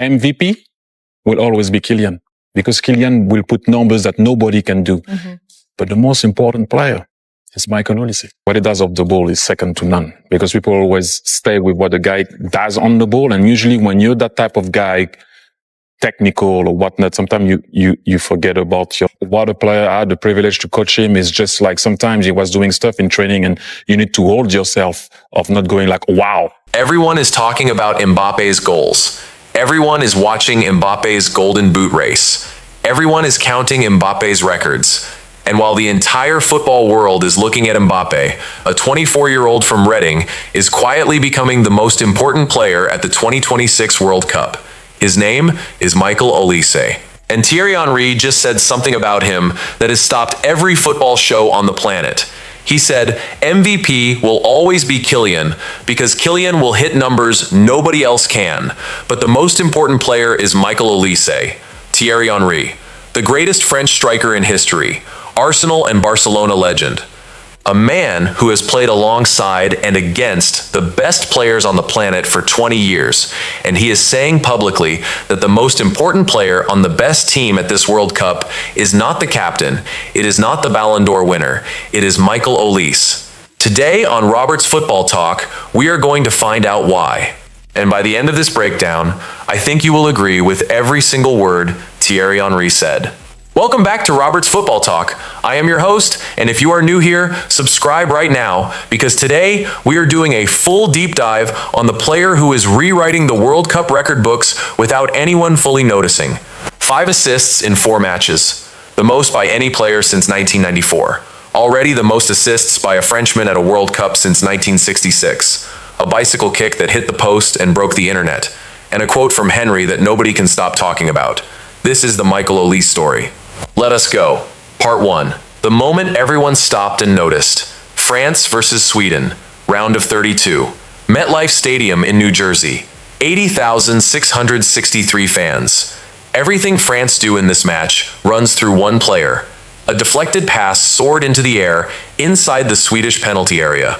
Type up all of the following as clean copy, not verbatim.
MVP will always be Kylian, because Kylian will put numbers that nobody can do. Mm-hmm. But the most important player is Michael Olise. What he does off the ball is second to none, because people always stay with what the guy does on the ball. And usually when you're that type of guy, technical or whatnot, sometimes you forget about what a player. I had the privilege to coach him. Is just like sometimes he was doing stuff in training and you need to hold yourself of not going like, wow. Everyone is talking about Mbappe's goals. Everyone is watching Mbappe's golden boot race. Everyone is counting Mbappe's records. And while the entire football world is looking at Mbappe, a 24-year-old from Reading is quietly becoming the most important player at the 2026 World Cup. His name is Michael Olise. And Thierry Henry just said something about him that has stopped every football show on the planet. He said, MVP will always be Kylian, because Kylian will hit numbers nobody else can. But the most important player is Michael Olise. Thierry Henry, the greatest French striker in history, Arsenal and Barcelona legend. A man who has played alongside and against the best players on the planet for 20 years, and he is saying publicly that the most important player on the best team at this World Cup is not the captain, it is not the Ballon d'Or winner, it is Michael Olise. Today on Robert's Football Talk, we are going to find out why. And by the end of this breakdown, I think you will agree with every single word Thierry Henry said. Welcome back to Robert's Football Talk. I am your host, and if you are new here, subscribe right now, because today we are doing a full deep dive on the player who is rewriting the World Cup record books without anyone fully noticing. 5 assists in 4 matches, the most by any player since 1994. Already the most assists by a Frenchman at a World Cup since 1966. A bicycle kick that hit the post and broke the internet. And a quote from Henry that nobody can stop talking about. This is the Michael Olise story. Let us go. Part 1. The moment everyone stopped and noticed. France versus Sweden. Round of 32. MetLife Stadium in New Jersey. 80,663 fans. Everything France do in this match runs through one player. A deflected pass soared into the air inside the Swedish penalty area.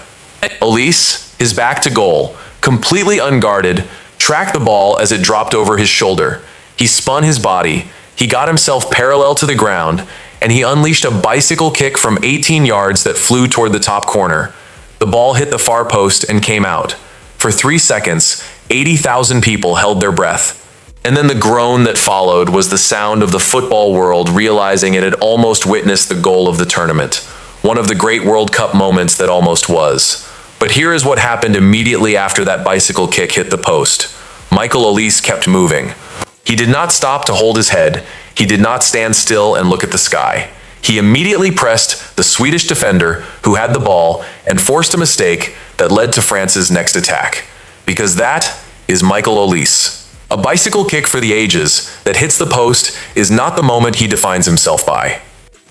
Olise, his back to goal, completely unguarded, tracked the ball as it dropped over his shoulder. He spun his body. He got himself parallel to the ground, and he unleashed a bicycle kick from 18 yards that flew toward the top corner. The ball hit the far post and came out. For 3 seconds, 80,000 people held their breath. And then the groan that followed was the sound of the football world realizing it had almost witnessed the goal of the tournament. One of the great World Cup moments that almost was. But here is what happened immediately after that bicycle kick hit the post. Michael Olise kept moving. He did not stop to hold his head. He did not stand still and look at the sky. He immediately pressed the Swedish defender who had the ball and forced a mistake that led to France's next attack. Because that is Michael Olise. A bicycle kick for the ages that hits the post is not the moment he defines himself by.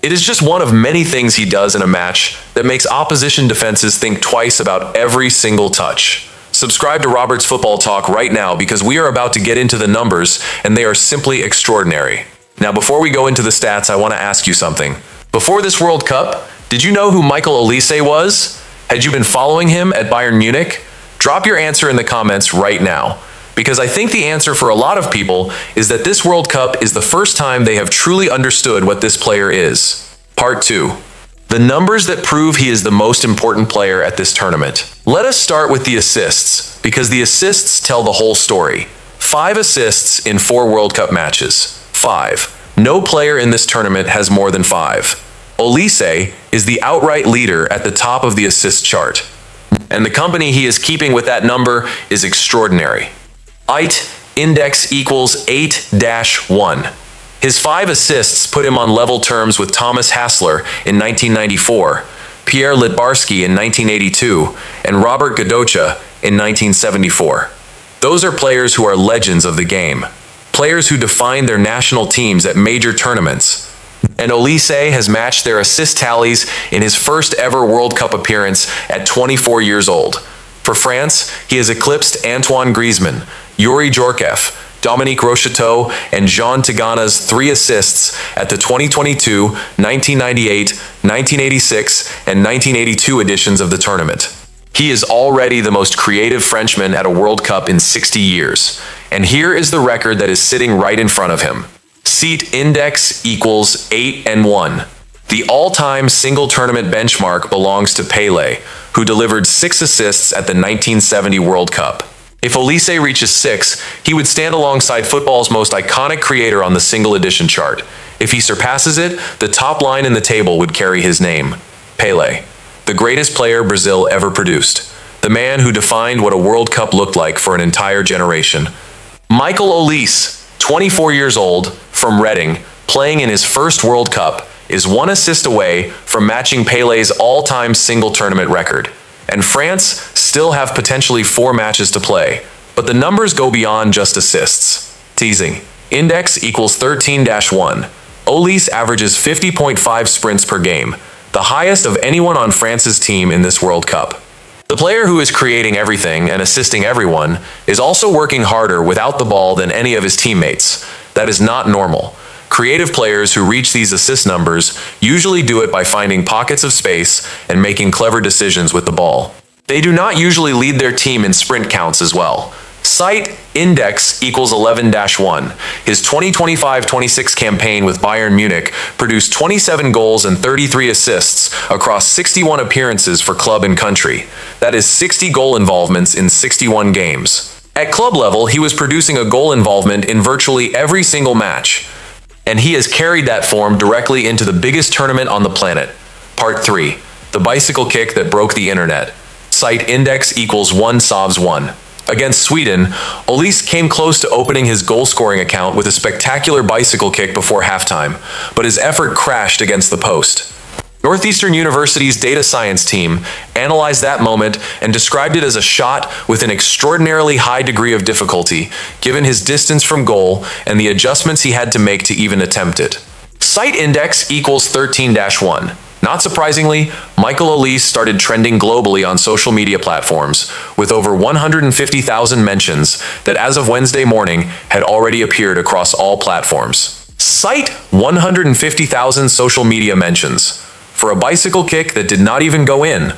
It is just one of many things he does in a match that makes opposition defenses think twice about every single touch. Subscribe to Robert's Football Talk right now, because we are about to get into the numbers, and they are simply extraordinary. Now, before we go into the stats, I want to ask you something. Before this World Cup, did you know who Michael Olise was? Had you been following him at Bayern Munich? Drop your answer in the comments right now, because I think the answer for a lot of people is that this World Cup is the first time they have truly understood what this player is. Part 2. The numbers that prove he is the most important player at this tournament. Let us start with the assists, because the assists tell the whole story. 5 assists in 4 World Cup matches. 5. No player in this tournament has more than 5. Olise is the outright leader at the top of the assist chart. And the company he is keeping with that number is extraordinary. IT index equals 8-1. His 5 assists put him on level terms with Thomas Hassler in 1994, Pierre Litbarski in 1982, and Robert Godocha in 1974. Those are players who are legends of the game, players who define their national teams at major tournaments. And Olise has matched their assist tallies in his first ever World Cup appearance at 24 years old. For France, he has eclipsed Antoine Griezmann, Yuri Djorkaeff, Dominique Rocheteau, and Jean Tigana's 3 assists at the 2022, 1998, 1986, and 1982 editions of the tournament. He is already the most creative Frenchman at a World Cup in 60 years. And here is the record that is sitting right in front of him. Seat index equals 8-1. The all-time single tournament benchmark belongs to Pele, who delivered 6 assists at the 1970 World Cup. If Olise reaches 6, he would stand alongside football's most iconic creator on the single edition chart. If he surpasses it, the top line in the table would carry his name, Pele, the greatest player Brazil ever produced, the man who defined what a World Cup looked like for an entire generation. Michael Olise, 24 years old, from Reading, playing in his first World Cup, is 1 assist away from matching Pele's all-time single tournament record. And France still have potentially 4 matches to play, but the numbers go beyond just assists. Teasing. Index equals 13-1. Olise averages 50.5 sprints per game, the highest of anyone on France's team in this World Cup. The player who is creating everything and assisting everyone is also working harder without the ball than any of his teammates. That is not normal. Creative players who reach these assist numbers usually do it by finding pockets of space and making clever decisions with the ball. They do not usually lead their team in sprint counts as well. Site index equals 11-1. His 2025-26 campaign with Bayern Munich produced 27 goals and 33 assists across 61 appearances for club and country. That is 60 goal involvements in 61 games. At club level, he was producing a goal involvement in virtually every single match. And he has carried that form directly into the biggest tournament on the planet. Part 3. The bicycle kick that broke the internet. Site index equals 1-1. Against Sweden, Olise came close to opening his goal-scoring account with a spectacular bicycle kick before halftime, but his effort crashed against the post. Northeastern University's data science team analyzed that moment and described it as a shot with an extraordinarily high degree of difficulty, given his distance from goal and the adjustments he had to make to even attempt it. Site index equals 13-1. Not surprisingly, Michael Olise started trending globally on social media platforms, with over 150,000 mentions that as of Wednesday morning had already appeared across all platforms. Cite 150,000 social media mentions for a bicycle kick that did not even go in.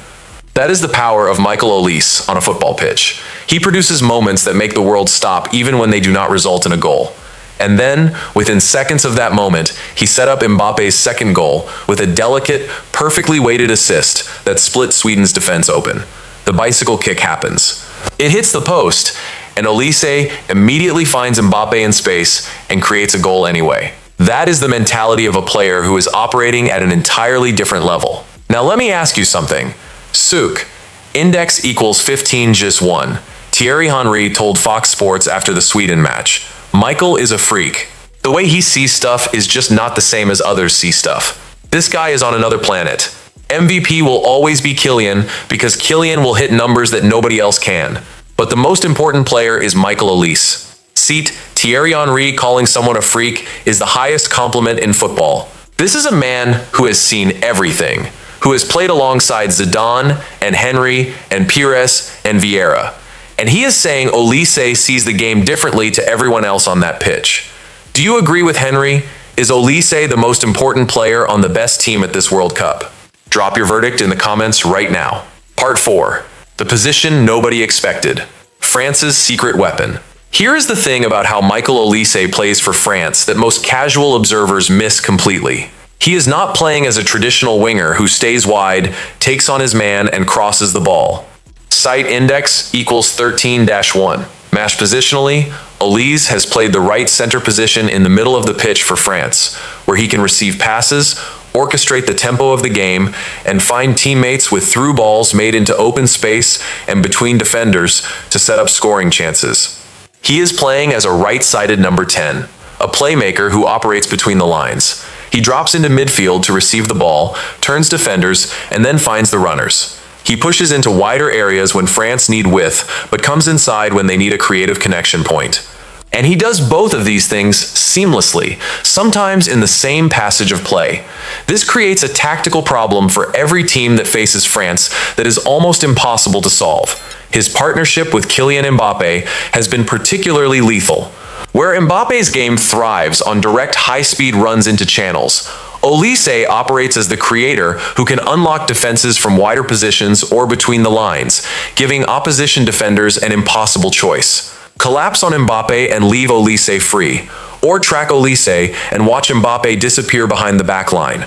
That is the power of Michael Olise on a football pitch. He produces moments that make the world stop even when they do not result in a goal. And then, within seconds of that moment, he set up Mbappe's second goal with a delicate, perfectly weighted assist that split Sweden's defense open. The bicycle kick happens. It hits the post, and Olise immediately finds Mbappe in space and creates a goal anyway. That is the mentality of a player who is operating at an entirely different level. Now let me ask you something. Souk, index equals 15-1. Thierry Henry told Fox Sports after the Sweden match, Michael is a freak. The way he sees stuff is just not the same as others see stuff. This guy is on another planet. MVP will always be Kylian because Kylian will hit numbers that nobody else can. But the most important player is Michael Olise. Seat, Thierry Henry calling someone a freak is the highest compliment in football. This is a man who has seen everything, who has played alongside Zidane and Henry and Pires and Vieira. And he is saying Olise sees the game differently to everyone else on that pitch. Do you agree with Henry? Is Olise the most important player on the best team at this World Cup? Drop your verdict in the comments right now. Part 4. The position nobody expected. France's secret weapon. Here is the thing about how Michael Olise plays for France that most casual observers miss completely. He is not playing as a traditional winger who stays wide, takes on his man, and crosses the ball. Site index equals 13-1. Match positionally, Olise has played the right center position in the middle of the pitch for France, where he can receive passes, orchestrate the tempo of the game, and find teammates with through balls made into open space and between defenders to set up scoring chances. He is playing as a right-sided number 10, a playmaker who operates between the lines. He drops into midfield to receive the ball, turns defenders, and then finds the runners. He pushes into wider areas when France need width, but comes inside when they need a creative connection point. And he does both of these things seamlessly, sometimes in the same passage of play. This creates a tactical problem for every team that faces France that is almost impossible to solve. His partnership with Kylian Mbappé has been particularly lethal. Where Mbappe's game thrives on direct high-speed runs into channels, Olise operates as the creator who can unlock defenses from wider positions or between the lines, giving opposition defenders an impossible choice. Collapse on Mbappe and leave Olise free, or track Olise and watch Mbappe disappear behind the back line.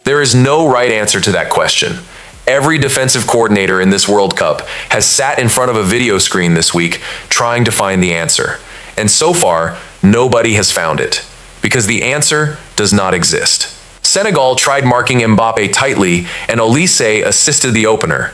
There is no right answer to that question. Every defensive coordinator in this World Cup has sat in front of a video screen this week trying to find the answer. And so far, nobody has found it, because the answer does not exist. Senegal tried marking Mbappe tightly, and Olise assisted the opener.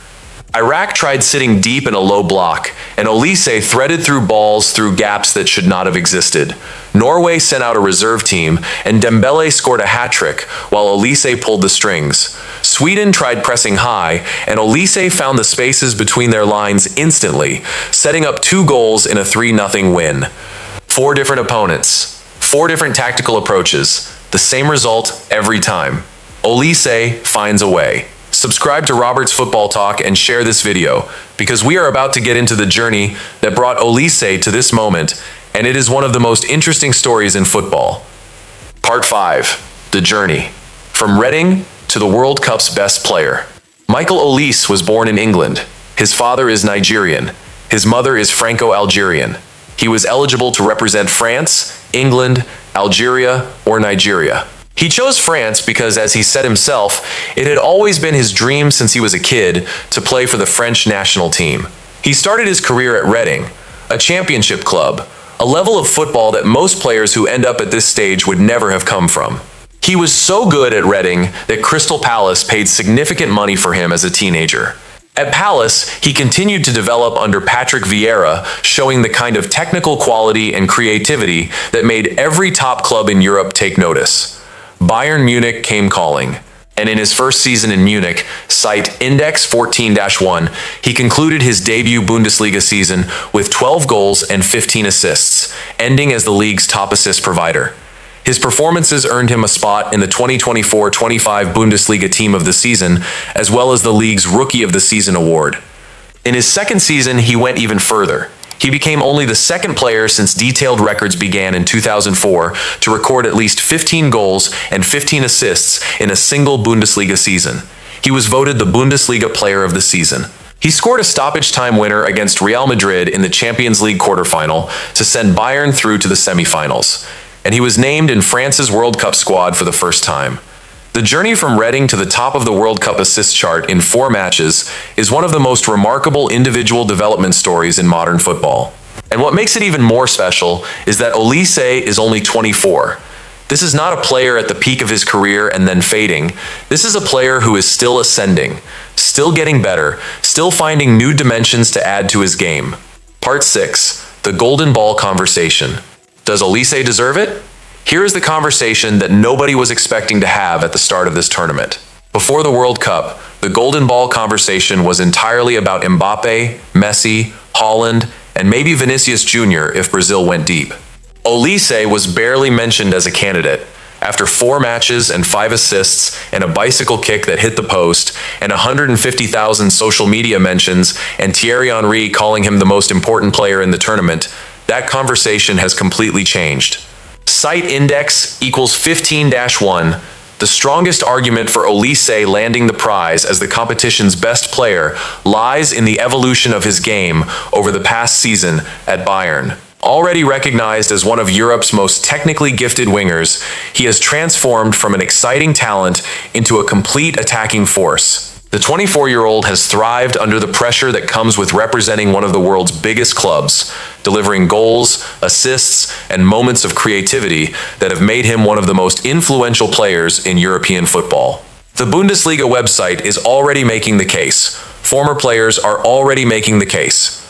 Iraq tried sitting deep in a low block, and Olise threaded through balls through gaps that should not have existed. Norway sent out a reserve team, and Dembele scored a hat-trick, while Olise pulled the strings. Sweden tried pressing high, and Olise found the spaces between their lines instantly, setting up 2 goals in a 3-0 win. 4 different opponents, 4 different tactical approaches, the same result every time. Olise finds a way. Subscribe to Robert's Football Talk and share this video, because we are about to get into the journey that brought Olise to this moment, and it is one of the most interesting stories in football. Part 5. The Journey. From Reading to the World Cup's best player. Michael Olise was born in England. His father is Nigerian. His mother is Franco-Algerian. He was eligible to represent France, England, Algeria, or Nigeria. He chose France because, as he said himself, it had always been his dream since he was a kid to play for the French national team. He started his career at Reading, a championship club, a level of football that most players who end up at this stage would never have come from. He was so good at Reading that Crystal Palace paid significant money for him as a teenager. At Palace, he continued to develop under Patrick Vieira, showing the kind of technical quality and creativity that made every top club in Europe take notice. Bayern Munich came calling, and in his first season in Munich, cite Index 14-1, he concluded his debut Bundesliga season with 12 goals and 15 assists, ending as the league's top assist provider. His performances earned him a spot in the 2024-25 Bundesliga Team of the Season, as well as the league's Rookie of the Season award. In his second season, he went even further. He became only the second player since detailed records began in 2004 to record at least 15 goals and 15 assists in a single Bundesliga season. He was voted the Bundesliga Player of the Season. He scored a stoppage time winner against Real Madrid in the Champions League quarterfinal to send Bayern through to the semifinals, and he was named in France's World Cup squad for the first time. The journey from Reading to the top of the World Cup assist chart in 4 matches is one of the most remarkable individual development stories in modern football. And what makes it even more special is that Olise is only 24. This is not a player at the peak of his career and then fading. This is a player who is still ascending, still getting better, still finding new dimensions to add to his game. Part 6. The Golden Ball Conversation. Does Olise deserve it? Here is the conversation that nobody was expecting to have at the start of this tournament. Before the World Cup, the Golden Ball conversation was entirely about Mbappe, Messi, Haaland, and maybe Vinicius Jr. if Brazil went deep. Olise was barely mentioned as a candidate. After 4 matches and 5 assists and a bicycle kick that hit the post and 150,000 social media mentions and Thierry Henry calling him the most important player in the tournament, that conversation has completely changed. Site Index equals 15-1. The strongest argument for Olise landing the prize as the competition's best player lies in the evolution of his game over the past season at Bayern. Already recognized as one of Europe's most technically gifted wingers, he has transformed from an exciting talent into a complete attacking force. The 24-year-old has thrived under the pressure that comes with representing one of the world's biggest clubs, delivering goals, assists, and moments of creativity that have made him one of the most influential players in European football. The Bundesliga website is already making the case. Former players are already making the case.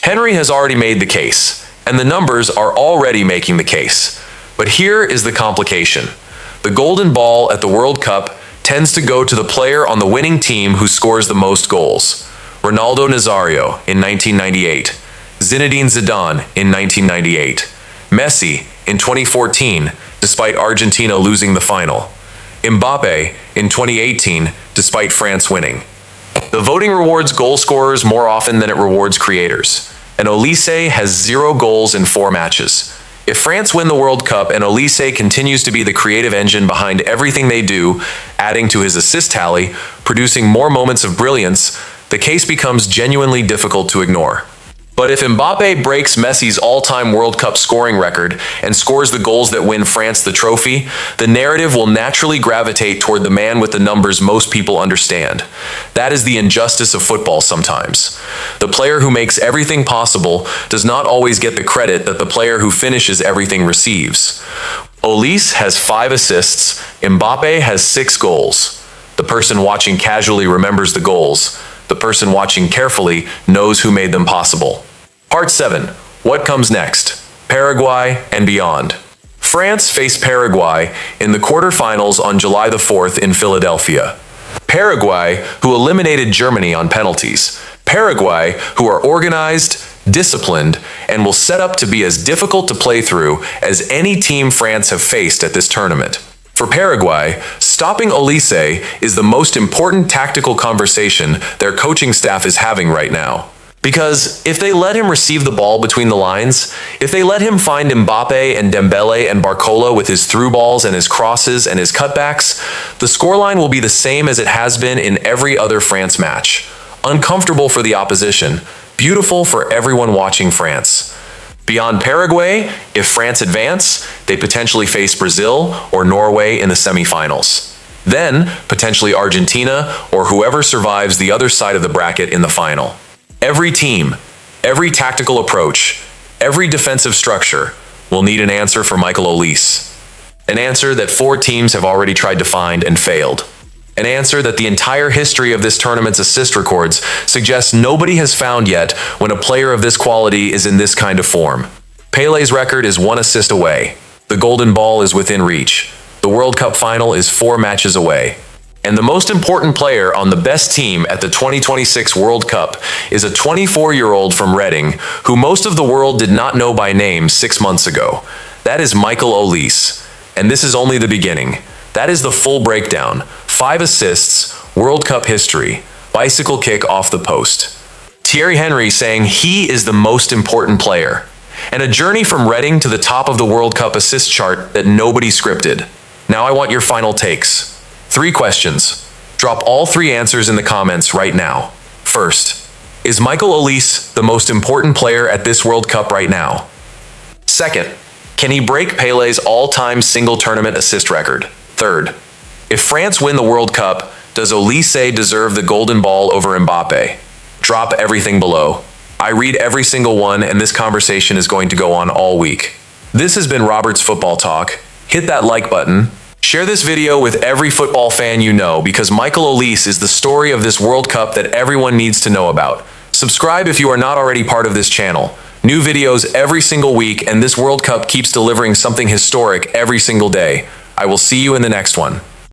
Henry has already made the case, and the numbers are already making the case. But here is the complication. The golden ball at the World Cup tends to go to the player on the winning team who scores the most goals. Ronaldo Nazario in 1998, Zinedine Zidane in 1998, Messi in 2014, despite Argentina losing the final, Mbappe in 2018, despite France winning. The voting rewards goal scorers more often than it rewards creators, and Olise has 0 goals in 4 matches. If France win the World Cup and Olise continues to be the creative engine behind everything they do, adding to his assist tally, producing more moments of brilliance, the case becomes genuinely difficult to ignore. But if Mbappe breaks Messi's all-time World Cup scoring record and scores the goals that win France the trophy, the narrative will naturally gravitate toward the man with the numbers most people understand. That is the injustice of football sometimes. The player who makes everything possible does not always get the credit that the player who finishes everything receives. Olise has 5 assists, Mbappe has 6 goals. The person watching casually remembers the goals. The person watching carefully knows who made them possible. Part 7. What comes next? Paraguay and beyond. France faced Paraguay in the quarterfinals on July the 4th in Philadelphia. Paraguay, who eliminated Germany on penalties. Paraguay, who are organized, disciplined, and will set up to be as difficult to play through as any team France have faced at this tournament. For Paraguay, stopping Olise is the most important tactical conversation their coaching staff is having right now. Because if they let him receive the ball between the lines, if they let him find Mbappe and Dembele and Barcola with his through balls and his crosses and his cutbacks, the scoreline will be the same as it has been in every other France match. Uncomfortable for the opposition, beautiful for everyone watching France. Beyond Paraguay, if France advance, they potentially face Brazil or Norway in the semifinals. Then, potentially Argentina or whoever survives the other side of the bracket in the final. Every team, every tactical approach, every defensive structure will need an answer for Michael Olise. An answer that 4 teams have already tried to find and failed. An answer that the entire history of this tournament's assist records suggests nobody has found yet when a player of this quality is in this kind of form. Pele's record is 1 assist away. The golden ball is within reach. The World Cup final is 4 matches away. And the most important player on the best team at the 2026 World Cup is a 24-year-old from Reading who most of the world did not know by name 6 months ago. That is Michael Olise. And this is only the beginning. That is the full breakdown. 5 assists, World Cup history, bicycle kick off the post. Thierry Henry saying he is the most important player. And a journey from Reading to the top of the World Cup assist chart that nobody scripted. Now I want your final takes. 3 questions. Drop all 3 answers in the comments right now. First, is Michael Olise the most important player at this World Cup right now? Second, can he break Pele's all-time single tournament assist record? Third, if France win the World Cup, does Olise deserve the golden ball over Mbappe? Drop everything below. I read every single one, and this conversation is going to go on all week. This has been Robert's Football Talk. Hit that like button. Share this video with every football fan you know, because Michael Olise is the story of this World Cup that everyone needs to know about. Subscribe if you are not already part of this channel. New videos every single week, and this World Cup keeps delivering something historic every single day. I will see you in the next one.